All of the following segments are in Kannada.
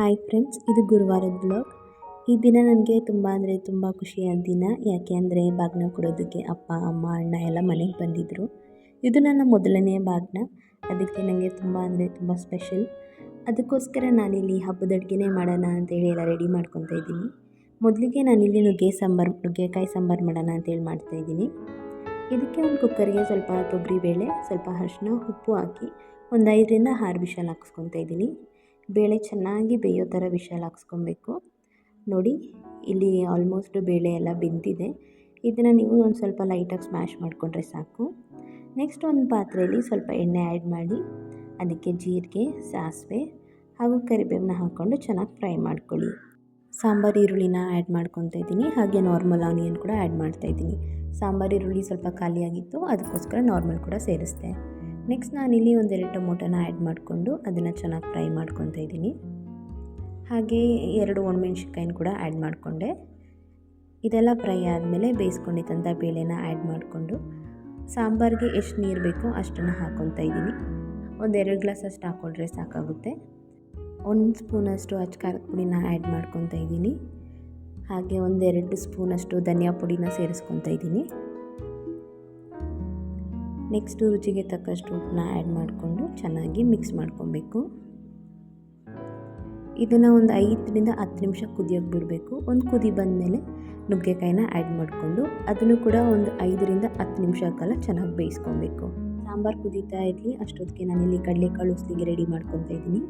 ಹಾಯ್ ಫ್ರೆಂಡ್ಸ್, ಇದು ಗುರುವಾರದ ಬ್ಲಾಗ್. ಈ ದಿನ ನನಗೆ ತುಂಬ ಅಂದರೆ ತುಂಬ ಖುಷಿಯಾದ ದಿನ. ಯಾಕೆ ಅಂದರೆ ಬಾಗಿನ ಕೊಡೋದಕ್ಕೆ ಅಪ್ಪ ಅಮ್ಮ ಅಣ್ಣ ಎಲ್ಲ ಮನೆಗೆ ಬಂದಿದ್ದರು. ಇದು ನನ್ನ ಮೊದಲನೇ ಬಾಗಿನ. ಅದಕ್ಕೆ ನನಗೆ ತುಂಬ ಅಂದರೆ ತುಂಬ ಸ್ಪೆಷಲ್. ಅದಕ್ಕೋಸ್ಕರ ನಾನಿಲ್ಲಿ ಹಬ್ಬದ ಅಡುಗೆನೇ ಮಾಡೋಣ ಅಂತೇಳಿ ಎಲ್ಲ ರೆಡಿ ಮಾಡ್ಕೊತಾ ಇದ್ದೀನಿ. ಮೊದಲಿಗೆ ನಾನಿಲ್ಲಿ ನುಗ್ಗೆಕಾಯಿ ಸಾಂಬಾರು ಮಾಡೋಣ ಅಂತೇಳಿ ಮಾಡ್ತಾಯಿದ್ದೀನಿ. ಇದಕ್ಕೆ ಒಂದು ಕುಕ್ಕರ್ಗೆ ಸ್ವಲ್ಪ ತೊಗರಿಬೇಳೆ, ಸ್ವಲ್ಪ ಅರಿಶಿನ, ಉಪ್ಪು ಹಾಕಿ ಒಂದು 5ರಿಂದ 6 ವಿಷಲ್ ಹಾಕ್ಸ್ಕೊತಾ ಇದ್ದೀನಿ. ಬೇಳೆ ಚೆನ್ನಾಗಿ ಬೇಯೋ ಥರ ವಿಷಲ್ ಹಾಕ್ಸ್ಕೊಬೇಕು. ನೋಡಿ, ಇಲ್ಲಿ ಆಲ್ಮೋಸ್ಟ್ ಬೇಳೆ ಎಲ್ಲ ಬೆಂದಿದೆ. ಇದನ್ನು ನೀವು ಒಂದು ಸ್ವಲ್ಪ ಲೈಟಾಗಿ ಸ್ಮ್ಯಾಶ್ ಮಾಡಿಕೊಂಡ್ರೆ ಸಾಕು. ನೆಕ್ಸ್ಟ್ ಒಂದು ಪಾತ್ರೆಯಲ್ಲಿ ಸ್ವಲ್ಪ ಎಣ್ಣೆ ಆ್ಯಡ್ ಮಾಡಿ ಅದಕ್ಕೆ ಜೀರಿಗೆ, ಸಾಸಿವೆ ಹಾಗೂ ಕರಿಬೇವನ್ನ ಹಾಕ್ಕೊಂಡು ಚೆನ್ನಾಗಿ ಫ್ರೈ ಮಾಡ್ಕೊಳ್ಳಿ. ಸಾಂಬಾರು ಈರುಳ್ಳಿನ ಆ್ಯಡ್ ಮಾಡ್ಕೊತಾ ಇದ್ದೀನಿ. ಹಾಗೆ ನಾರ್ಮಲ್ ಆನಿಯನ್ ಕೂಡ ಆ್ಯಡ್ ಮಾಡ್ತಾಯಿದ್ದೀನಿ. ಸಾಂಬಾರು ಈರುಳ್ಳಿ ಸ್ವಲ್ಪ ಖಾಲಿಯಾಗಿತ್ತು, ಅದಕ್ಕೋಸ್ಕರ ನಾರ್ಮಲ್ ಕೂಡ ಸೇರಿಸ್ದೆ. ನೆಕ್ಸ್ಟ್ ನಾನಿಲ್ಲಿ 1-2 ಟೊಮೊಟೊನ ಆ್ಯಡ್ ಮಾಡಿಕೊಂಡು ಅದನ್ನು ಚೆನ್ನಾಗಿ ಫ್ರೈ ಮಾಡ್ಕೊತಾ ಇದ್ದೀನಿ. ಹಾಗೆ 2 ಒಣಮೆಣ್ಸಿನ್ಕಾಯಿನ ಕೂಡ ಆ್ಯಡ್ ಮಾಡಿಕೊಂಡೆ. ಇದೆಲ್ಲ ಫ್ರೈ ಆದಮೇಲೆ ಬೇಯಿಸ್ಕೊಂಡಿದ್ದಂಥ ಬೇಳೆನ ಆ್ಯಡ್ ಮಾಡಿಕೊಂಡು ಸಾಂಬಾರಿಗೆ ಎಷ್ಟು ನೀರು ಬೇಕೋ ಅಷ್ಟನ್ನು ಹಾಕ್ಕೊತಾ ಇದ್ದೀನಿ. 1-2 ಗ್ಲಾಸ್ ಅಷ್ಟು ಹಾಕ್ಕೊಂಡ್ರೆ ಸಾಕಾಗುತ್ತೆ. 1 ಸ್ಪೂನಷ್ಟು ಅಚ್ಕಾರದ ಪುಡಿನ ಆ್ಯಡ್ ಮಾಡ್ಕೊತಾ ಇದ್ದೀನಿ. ಹಾಗೆ 1-2 ಸ್ಪೂನಷ್ಟು ಧನಿಯಾ ಪುಡಿನ ಸೇರಿಸ್ಕೊತಾ ಇದ್ದೀನಿ. ನೆಕ್ಸ್ಟು ರುಚಿಗೆ ತಕ್ಕಷ್ಟು ಉಪ್ಪನ್ನ ಆ್ಯಡ್ ಮಾಡಿಕೊಂಡು ಚೆನ್ನಾಗಿ ಮಿಕ್ಸ್ ಮಾಡ್ಕೊಬೇಕು. ಇದನ್ನು ಒಂದು 5ರಿಂದ 10 ನಿಮಿಷ ಕುದಿಯೋಕ್ಕೆ ಬಿಡಬೇಕು. ಒಂದು ಕುದಿ ಬಂದಮೇಲೆ ನುಗ್ಗೆಕಾಯಿನ ಆ್ಯಡ್ ಮಾಡಿಕೊಂಡು ಅದನ್ನು ಕೂಡ ಒಂದು 5ರಿಂದ 10 ನಿಮಿಷ ಕಾಲ ಚೆನ್ನಾಗಿ ಬೇಯಿಸ್ಕೊಬೇಕು. ಸಾಂಬಾರು ಕುದೀತಾ ಇರಲಿ ಅಷ್ಟೊತ್ತಿಗೆ ನಾನಿಲ್ಲಿ ಕಡಲೆಕಾಳು ಉಸ್ಲಿಗೆ ರೆಡಿ ಮಾಡ್ಕೊತಾ ಇದ್ದೀನಿ.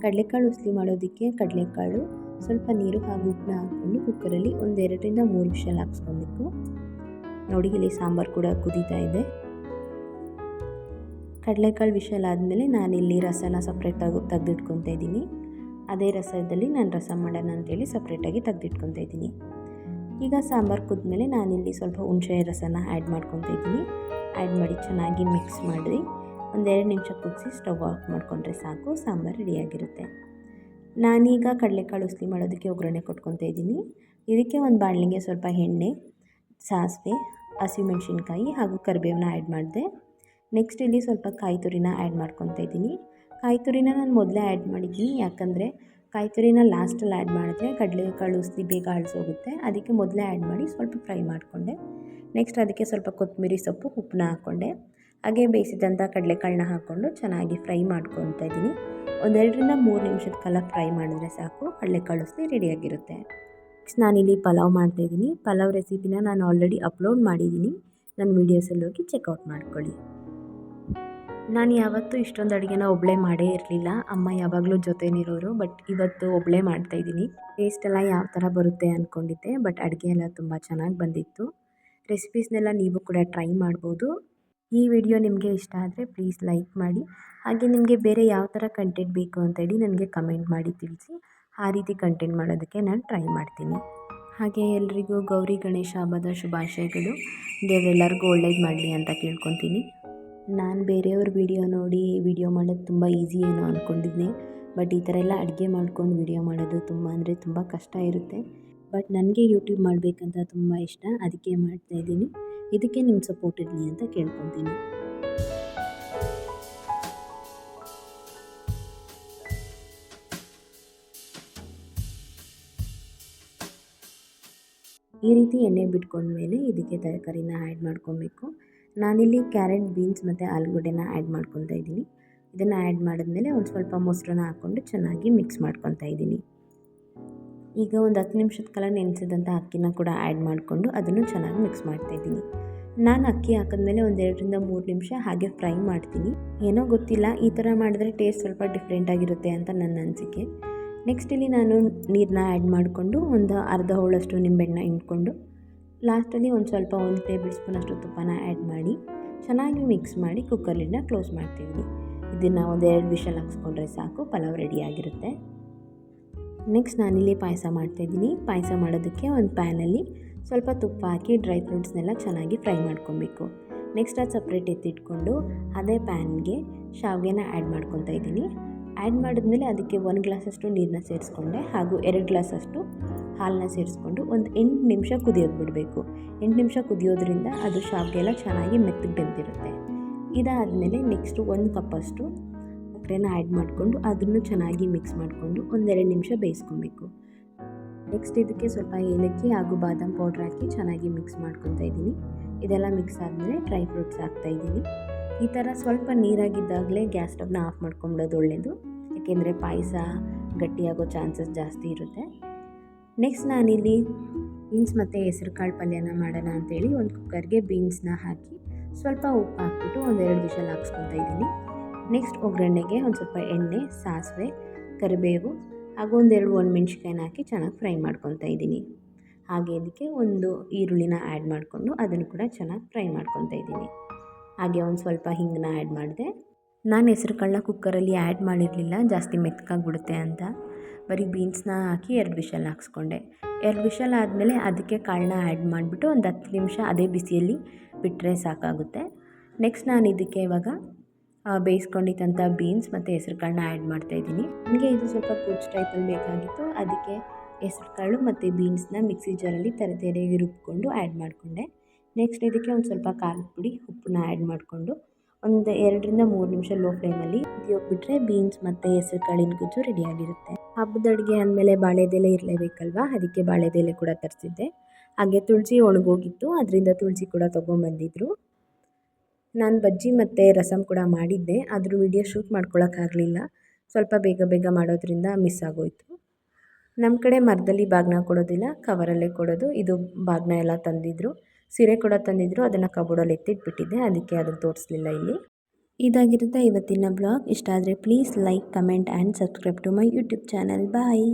ಕಡಲೆಕಾಳು ಉಸ್ಲಿ ಮಾಡೋದಕ್ಕೆ ಕಡಲೆಕಾಳು, ಸ್ವಲ್ಪ ನೀರು ಹಾಗೂ ಉಪ್ಪನ್ನ ಹಾಕ್ಕೊಂಡು ಕುಕ್ಕರಲ್ಲಿ 1-2ರಿಂದ 3 ವಿಷಲ್ ಹಾಕ್ಸ್ಕೊಬೇಕು. ನೋಡಿ, ಇಲ್ಲಿ ಸಾಂಬಾರು ಕೂಡ ಕುದೀತಾ ಇದೆ. ಕಡಲೆಕಾಳು ವಿಷಲ್ ಆದಮೇಲೆ ನಾನಿಲ್ಲಿ ರಸನ ಸಪ್ರೇಟಾಗಿ ತೆಗೆದಿಟ್ಕೊತಾ ಇದ್ದೀನಿ. ಅದೇ ರಸದಲ್ಲಿ ನಾನು ರಸ ಮಾಡೋಣ ಅಂತೇಳಿ ಸಪ್ರೇಟಾಗಿ ತೆಗೆದಿಟ್ಕೊತಾ ಇದ್ದೀನಿ. ಈಗ ಸಾಂಬಾರು ಕುದ್ಮೇಲೆ ನಾನಿಲ್ಲಿ ಸ್ವಲ್ಪ ಹುಣಸೆ ರಸನ ಆ್ಯಡ್ ಮಾಡ್ಕೊತಾ ಇದ್ದೀನಿ. ಆ್ಯಡ್ ಮಾಡಿ ಚೆನ್ನಾಗಿ ಮಿಕ್ಸ್ ಮಾಡಿ 1-2 ನಿಮಿಷ ಕುದಿಸಿ ಸ್ಟವ್ ಆಫ್ ಮಾಡಿಕೊಂಡ್ರೆ ಸಾಕು, ಸಾಂಬಾರು ರೆಡಿಯಾಗಿರುತ್ತೆ. ನಾನೀಗ ಕಡಲೆಕಾಳು ಉಸ್ಲಿ ಮಾಡೋದಕ್ಕೆ ಒಗ್ಗರಣೆ ಕೊಟ್ಕೊತಾ ಇದ್ದೀನಿ. ಇದಕ್ಕೆ ಒಂದು ಬಾಣಲೆಗೆ ಸ್ವಲ್ಪ ಎಣ್ಣೆ, ಸಾಸಿವೆ, ಹಸಿಮೆಣಸಿನ್ಕಾಯಿ ಹಾಗೂ ಕರಿಬೇವನ್ನ ಆ್ಯಡ್ ಮಾಡಿದೆ. ನೆಕ್ಸ್ಟ್ ಇಲ್ಲಿ ಸ್ವಲ್ಪ ಕಾಯಿ ತುರಿನ ಆ್ಯಡ್ ಮಾಡ್ಕೊತಾ ಇದ್ದೀನಿ. ಕಾಯಿ ತುರಿನ ನಾನು ಮೊದಲೇ ಆ್ಯಡ್ ಮಾಡಿದ್ದೀನಿ. ಯಾಕಂದರೆ ಕಾಯಿ ತುರಿನ ಲಾಸ್ಟಲ್ಲಿ ಆ್ಯಡ್ ಮಾಡಿದ್ರೆ ಕಡಲೆಕಾಳು ಉಸ್ಲಿ ಬೇಗ ಅಳಿಸೋಗುತ್ತೆ. ಅದಕ್ಕೆ ಮೊದಲೇ ಆ್ಯಡ್ ಮಾಡಿ ಸ್ವಲ್ಪ ಫ್ರೈ ಮಾಡಿಕೊಂಡೆ. ನೆಕ್ಸ್ಟ್ ಅದಕ್ಕೆ ಸ್ವಲ್ಪ ಕೊತ್ತಂಬರಿ ಸೊಪ್ಪು, ಉಪ್ಪನ್ನ ಹಾಕ್ಕೊಂಡೆ. ಹಾಗೆ ಬೇಯಿಸಿದಂಥ ಕಡಲೆಕಾಳನ್ನ ಹಾಕ್ಕೊಂಡು ಚೆನ್ನಾಗಿ ಫ್ರೈ ಮಾಡ್ಕೊತಾ ಇದ್ದೀನಿ. 1-2ರಿಂದ 3 ನಿಮಿಷದ ಕಾಲ ಫ್ರೈ ಮಾಡಿದ್ರೆ ಸಾಕು, ಕಡಲೆಕಾಳು ಉಸ್ಲಿ ರೆಡಿಯಾಗಿರುತ್ತೆ. ನೆಕ್ಸ್ಟ್ ನಾನಿಲ್ಲಿ ಪಲಾವ್ ಮಾಡ್ತಾಯಿದ್ದೀನಿ. ಪಲಾವ್ ರೆಸಿಪಿನ ನಾನು ಆಲ್ರೆಡಿ ಅಪ್ಲೋಡ್ ಮಾಡಿದ್ದೀನಿ. ನನ್ನ ವೀಡಿಯೋಸಲ್ಲಿ ಹೋಗಿ ಚೆಕ್ಔಟ್ ಮಾಡ್ಕೊಳ್ಳಿ. ನಾನು ಯಾವತ್ತೂ ಇಷ್ಟೊಂದು ಅಡುಗೆನ ಒಬ್ಬಳೇ ಮಾಡೇ ಇರಲಿಲ್ಲ. ಅಮ್ಮ ಯಾವಾಗಲೂ ಜೊತೆಲಿರೋರು. ಬಟ್ ಇವತ್ತು ಒಬ್ಬಳೇ ಮಾಡ್ತಾಯಿದ್ದೀನಿ. ಟೇಸ್ಟ್ ಎಲ್ಲ ಯಾವ ಥರ ಬರುತ್ತೆ ಅಂದ್ಕೊಂಡಿದ್ದೆ, ಬಟ್ ಅಡುಗೆ ಎಲ್ಲ ತುಂಬ ಚೆನ್ನಾಗಿ ಬಂದಿತ್ತು. ರೆಸಿಪೀಸ್ನೆಲ್ಲ ನೀವು ಕೂಡ ಟ್ರೈ ಮಾಡ್ಬೋದು. ಈ ವಿಡಿಯೋ ನಿಮಗೆ ಇಷ್ಟ ಆದರೆ ಪ್ಲೀಸ್ ಲೈಕ್ ಮಾಡಿ. ಹಾಗೆ ನಿಮಗೆ ಬೇರೆ ಯಾವ ಥರ ಕಂಟೆಂಟ್ ಬೇಕು ಅಂತೇಳಿ ನನಗೆ ಕಮೆಂಟ್ ಮಾಡಿ ತಿಳಿಸಿ. ಆ ರೀತಿ ಕಂಟೆಂಟ್ ಮಾಡೋದಕ್ಕೆ ನಾನು ಟ್ರೈ ಮಾಡ್ತೀನಿ. ಹಾಗೆ ಎಲ್ರಿಗೂ ಗೌರಿ ಗಣೇಶ ಹಬ್ಬದ ಶುಭಾಶಯಗಳು. ದೇವರೆಲ್ಲರಿಗೂ ಒಳ್ಳೇದು ಮಾಡಲಿ ಅಂತ ಕೇಳ್ಕೊತೀನಿ. ನಾನು ಬೇರೆಯವ್ರ ವಿಡಿಯೋ ನೋಡಿ ವಿಡಿಯೋ ಮಾಡೋದು ತುಂಬ ಈಸಿ ಏನೋ ಅಂದ್ಕೊಂಡಿದ್ದೆ. ಬಟ್ ಈ ಥರ ಎಲ್ಲ ಅಡುಗೆ ಮಾಡ್ಕೊಂಡು ವಿಡಿಯೋ ಮಾಡೋದು ತುಂಬ ಅಂದರೆ ತುಂಬ ಕಷ್ಟ ಇರುತ್ತೆ. ಬಟ್ ನನಗೆ ಯೂಟ್ಯೂಬ್ ಮಾಡಬೇಕಂತ ತುಂಬ ಇಷ್ಟ, ಅದಕ್ಕೆ ಮಾಡ್ತಾಯಿದ್ದೀನಿ. ಇದಕ್ಕೆ ನಿಮ್ಮ ಸಪೋರ್ಟ್ ಇರಲಿ ಅಂತ ಕೇಳ್ಕೊತೀನಿ. ಈ ರೀತಿ ಎಣ್ಣೆ ಬಿಟ್ಕೊಂಡ್ಮೇಲೆ ಇದಕ್ಕೆ ತರಕಾರಿನ ಆ್ಯಡ್ ಮಾಡ್ಕೊಬೇಕು. ನಾನಿಲ್ಲಿ ಕ್ಯಾರೆಟ್, ಬೀನ್ಸ್ ಮತ್ತು ಆಲೂಗಡ್ಡೆನ ಆ್ಯಡ್ ಮಾಡ್ಕೊತಾ ಇದ್ದೀನಿ. ಇದನ್ನು ಆ್ಯಡ್ ಮಾಡಿದ್ಮೇಲೆ ಒಂದು ಸ್ವಲ್ಪ ಮೊಸರನ್ನ ಹಾಕ್ಕೊಂಡು ಚೆನ್ನಾಗಿ ಮಿಕ್ಸ್ ಮಾಡ್ಕೊತಾ ಇದ್ದೀನಿ. ಈಗ ಒಂದು 10 ನಿಮಿಷದ ಕಾಲ ನೆನೆಸಿದಂಥ ಅಕ್ಕಿನ ಕೂಡ ಆ್ಯಡ್ ಮಾಡಿಕೊಂಡು ಅದನ್ನು ಚೆನ್ನಾಗಿ ಮಿಕ್ಸ್ ಮಾಡ್ತಾಯಿದ್ದೀನಿ. ನಾನು ಅಕ್ಕಿ ಹಾಕಿದ್ಮೇಲೆ 1-2ರಿಂದ 3 ನಿಮಿಷ ಹಾಗೆ ಫ್ರೈ ಮಾಡ್ತೀನಿ. ಏನೋ ಗೊತ್ತಿಲ್ಲ, ಈ ಥರ ಮಾಡಿದ್ರೆ ಟೇಸ್ಟ್ ಸ್ವಲ್ಪ ಡಿಫ್ರೆಂಟಾಗಿರುತ್ತೆ ಅಂತ ನನ್ನ ಅನಿಸಿಕೆ. ನೆಕ್ಸ್ಟ್ ಇಲ್ಲಿ ನಾನು ನೀರನ್ನ ಆ್ಯಡ್ ಮಾಡಿಕೊಂಡು ಒಂದು ಅರ್ಧ ಹೋಳಷ್ಟು ನಿಂಬೆಹಣ್ಣನ್ನ ಹಿಂಡ್ಕೊಂಡು ಲಾಸ್ಟಲ್ಲಿ ಒಂದು ಸ್ವಲ್ಪ 1 ಟೇಬಲ್ ಸ್ಪೂನಷ್ಟು ತುಪ್ಪನ ಆ್ಯಡ್ ಮಾಡಿ ಚೆನ್ನಾಗಿ ಮಿಕ್ಸ್ ಮಾಡಿ ಕುಕ್ಕರ್ ಲಿಡ್ನ ಕ್ಲೋಸ್ ಮಾಡ್ತಿದ್ದೀನಿ. ಇದನ್ನು 1-2 ವಿಷಲ್ ಹಾಕ್ಸ್ಕೊಂಡ್ರೆ ಸಾಕು, ಪಲಾವ್ ರೆಡಿಯಾಗಿರುತ್ತೆ. ನೆಕ್ಸ್ಟ್ ನಾನಿಲ್ಲಿ ಪಾಯಸ ಮಾಡ್ತಾಯಿದ್ದೀನಿ. ಪಾಯಸ ಮಾಡೋದಕ್ಕೆ ಒಂದು ಪ್ಯಾನಲ್ಲಿ ಸ್ವಲ್ಪ ತುಪ್ಪ ಹಾಕಿ ಡ್ರೈ ಫ್ರೂಟ್ಸ್ನೆಲ್ಲ ಚೆನ್ನಾಗಿ ಫ್ರೈ ಮಾಡ್ಕೊಬೇಕು. ನೆಕ್ಸ್ಟ್ ಅದು ಸಪ್ರೇಟ್ ಎತ್ತಿಟ್ಕೊಂಡು ಅದೇ ಪ್ಯಾನ್ಗೆ ಶಾವಿಗೆನ ಆ್ಯಡ್ ಮಾಡ್ಕೊತಾ ಇದ್ದೀನಿ. ಆ್ಯಡ್ ಮಾಡಿದ್ಮೇಲೆ ಅದಕ್ಕೆ 1 ಗ್ಲಾಸಷ್ಟು ನೀರನ್ನ ಸೇರಿಸ್ಕೊಂಡೆ ಹಾಗೂ 2 ಗ್ಲಾಸಷ್ಟು ಹಾಲನ್ನ ಸೇರಿಸ್ಕೊಂಡು ಒಂದು 8 ನಿಮಿಷ ಕುದಿಯೋಕ್ಕೆ ಬಿಡಬೇಕು. 8 ನಿಮಿಷ ಕುದಿಯೋದ್ರಿಂದ ಅದು ಶಾವಿಗೆ ಎಲ್ಲ ಚೆನ್ನಾಗಿ ಮೆತ್ತಗೆ ಬೆಂದಿರುತ್ತೆ. ಇದಾದಮೇಲೆ ನೆಕ್ಸ್ಟು 1 ಕಪ್ಪಷ್ಟು ಸಕ್ಕರೆನ ಆ್ಯಡ್ ಮಾಡಿಕೊಂಡು ಅದನ್ನು ಚೆನ್ನಾಗಿ ಮಿಕ್ಸ್ ಮಾಡಿಕೊಂಡು ಒಂದೆರಡು ನಿಮಿಷ ಬೇಯಿಸ್ಕೊಬೇಕು. ನೆಕ್ಸ್ಟ್ ಇದಕ್ಕೆ ಸ್ವಲ್ಪ ಏಲಕ್ಕಿ ಹಾಗೂ ಬಾದಾಮ್ ಪೌಡ್ರ್ ಹಾಕಿ ಚೆನ್ನಾಗಿ ಮಿಕ್ಸ್ ಮಾಡ್ಕೊತಾ ಇದ್ದೀನಿ. ಇದೆಲ್ಲ ಮಿಕ್ಸ್ ಆದಮೇಲೆ ಡ್ರೈ ಫ್ರೂಟ್ಸ್ ಹಾಕ್ತಾಯಿದ್ದೀನಿ. ಈ ಥರ ಸ್ವಲ್ಪ ನೀರಾಗಿದ್ದಾಗಲೇ ಗ್ಯಾಸ್ ಸ್ಟವ್ನ ಆಫ್ ಮಾಡ್ಕೊಂಬಿಡೋದು ಒಳ್ಳೆಯದು, ಯಾಕೆಂದರೆ ಪಾಯಸ ಗಟ್ಟಿಯಾಗೋ ಚಾನ್ಸಸ್ ಜಾಸ್ತಿ ಇರುತ್ತೆ. ನೆಕ್ಸ್ಟ್ ನಾನಿಲ್ಲಿ ಬೀನ್ಸ್ ಮತ್ತು ಹೆಸರು ಕಾಳು ಪಲ್ಯನ ಮಾಡೋಣ ಅಂಥೇಳಿ ಒಂದು ಕುಕ್ಕರ್ಗೆ ಬೀನ್ಸ್ನ ಹಾಕಿ ಸ್ವಲ್ಪ ಉಪ್ಪು ಹಾಕ್ಬಿಟ್ಟು ಒಂದೆರಡು ವಿಷಲ್ ಹಾಕ್ಸ್ಕೊತಾ ಇದ್ದೀನಿ. ನೆಕ್ಸ್ಟ್ ಒಗ್ಗರಣೆಗೆ ಒಂದು ಸ್ವಲ್ಪ ಎಣ್ಣೆ, ಸಾಸಿವೆ, ಕರಿಬೇವು ಹಾಗೂ ಒಂದೆರಡು ಒಣಮೆಣ್ಸಿಕಾಯಿನ ಹಾಕಿ ಚೆನ್ನಾಗಿ ಫ್ರೈ ಮಾಡ್ಕೊತಾ ಇದ್ದೀನಿ. ಹಾಗೆ ಇದಕ್ಕೆ ಒಂದು ಈರುಳ್ಳಿನ ಆ್ಯಡ್ ಮಾಡಿಕೊಂಡು ಅದನ್ನು ಕೂಡ ಚೆನ್ನಾಗಿ ಫ್ರೈ ಮಾಡ್ಕೊತಾ ಇದ್ದೀನಿ. ಹಾಗೆ ಒಂದು ಸ್ವಲ್ಪ ಹಿಂಗನ್ನ ಆ್ಯಡ್ ಮಾಡಿದೆ. ನಾನು ಹೆಸರು ಕಾಳನ್ನ ಕುಕ್ಕರಲ್ಲಿ ಆ್ಯಡ್ ಮಾಡಿರಲಿಲ್ಲ, ಜಾಸ್ತಿ ಮೆತ್ತಗಾಗ್ಬಿಡುತ್ತೆ ಅಂತ. ಬರೀ ಬೀನ್ಸ್ನ ಹಾಕಿ 2 ವಿಷಲ್ ಹಾಕ್ಸ್ಕೊಂಡೆ. 2 ವಿಷಲ್ ಆದಮೇಲೆ ಅದಕ್ಕೆ ಕಾಳನ್ನ ಆ್ಯಡ್ ಮಾಡಿಬಿಟ್ಟು ಒಂದು 10 ನಿಮಿಷ ಅದೇ ಬಿಸಿಯಲ್ಲಿ ಬಿಟ್ಟರೆ ಸಾಕಾಗುತ್ತೆ. ನೆಕ್ಸ್ಟ್ ನಾನು ಇದಕ್ಕೆ ಇವಾಗ ಬೇಯಿಸ್ಕೊಂಡಿದ್ದಂಥ ಬೀನ್ಸ್ ಮತ್ತು ಹೆಸರು ಕಾಳನ್ನ ಆ್ಯಡ್ ಮಾಡ್ತಾಯಿದ್ದೀನಿ. ನನಗೆ ಇದು ಸ್ವಲ್ಪ ಕುಚ್ ಟೈಪಲ್ಲಿ ಬೇಕಾಗಿತ್ತು, ಅದಕ್ಕೆ ಹೆಸರು ಕಾಳು ಮತ್ತು ಬೀನ್ಸ್ನ ಮಿಕ್ಸಿ ಜಾರಲ್ಲಿ ತರತರಿಯಾಗಿ ರುಬ್ಕೊಂಡು ಆ್ಯಡ್ ಮಾಡಿಕೊಂಡೆ. ನೆಕ್ಸ್ಟ್ ಇದಕ್ಕೆ ಒಂದು ಸ್ವಲ್ಪ ಖಾರದ ಪುಡಿ, ಉಪ್ಪನ್ನ ಆ್ಯಡ್ ಮಾಡಿಕೊಂಡು ಒಂದು 2-3 ನಿಮಿಷ ಲೋ ಫ್ಲೇಮಲ್ಲಿ ಹೋಗ್ಬಿಟ್ರೆ ಬೀನ್ಸ್ ಮತ್ತು ಹೆಸರು ಕಾಳಿನ ಗೊಜ್ಜು ರೆಡಿಯಾಗಿರುತ್ತೆ. ಹಬ್ಬದ ಅಡುಗೆ ಅಂದಮೇಲೆ ಬಾಳೆದೆಲೆ ಇರಲೇಬೇಕಲ್ವ, ಅದಕ್ಕೆ ಬಾಳೆದೆಲೆ ಕೂಡ ತರಿಸಿದ್ದೆ. ಹಾಗೆ ತುಳಸಿ ಒಣಗೋಗಿತ್ತು, ಅದರಿಂದ ತುಳಸಿ ಕೂಡ ತೊಗೊಂಬಂದಿದ್ರು. ನಾನು ಬಜ್ಜಿ ಮತ್ತು ರಸಮ್ ಕೂಡ ಮಾಡಿದ್ದೆ, ಅದ್ರ ವಿಡಿಯೋ ಶೂಟ್ ಮಾಡ್ಕೊಳಕ್ಕಾಗಲಿಲ್ಲ, ಸ್ವಲ್ಪ ಬೇಗ ಮಾಡೋದ್ರಿಂದ ಮಿಸ್ ಆಗೋಯಿತು. ನಮ್ಮ ಕಡೆ ಮರದಲ್ಲಿ ಬಾಗಿನ ಕೊಡೋದಿಲ್ಲ, ಕವರಲ್ಲೇ ಕೊಡೋದು. ಇದು ಬಾಗಿನ ಎಲ್ಲ ತಂದಿದ್ರು, ಸೀರೆ ಕೂಡ ತಂದಿದ್ರು, ಅದನ್ನು ಕಬೋರ್ಡಲ್ಲಿ ಎತ್ತಿಟ್ಬಿಟ್ಟಿದ್ದೆ, ಅದಕ್ಕೆ ಅದನ್ನು ತೋರಿಸ್ಲಿಲ್ಲ ಇಲ್ಲಿ. ಇದಾಗಿರುತ್ತೆ ಇವತ್ತಿನ ಬ್ಲಾಗ್. ಇಷ್ಟ ಆದರೆ please like, comment and subscribe to my YouTube channel. Bye.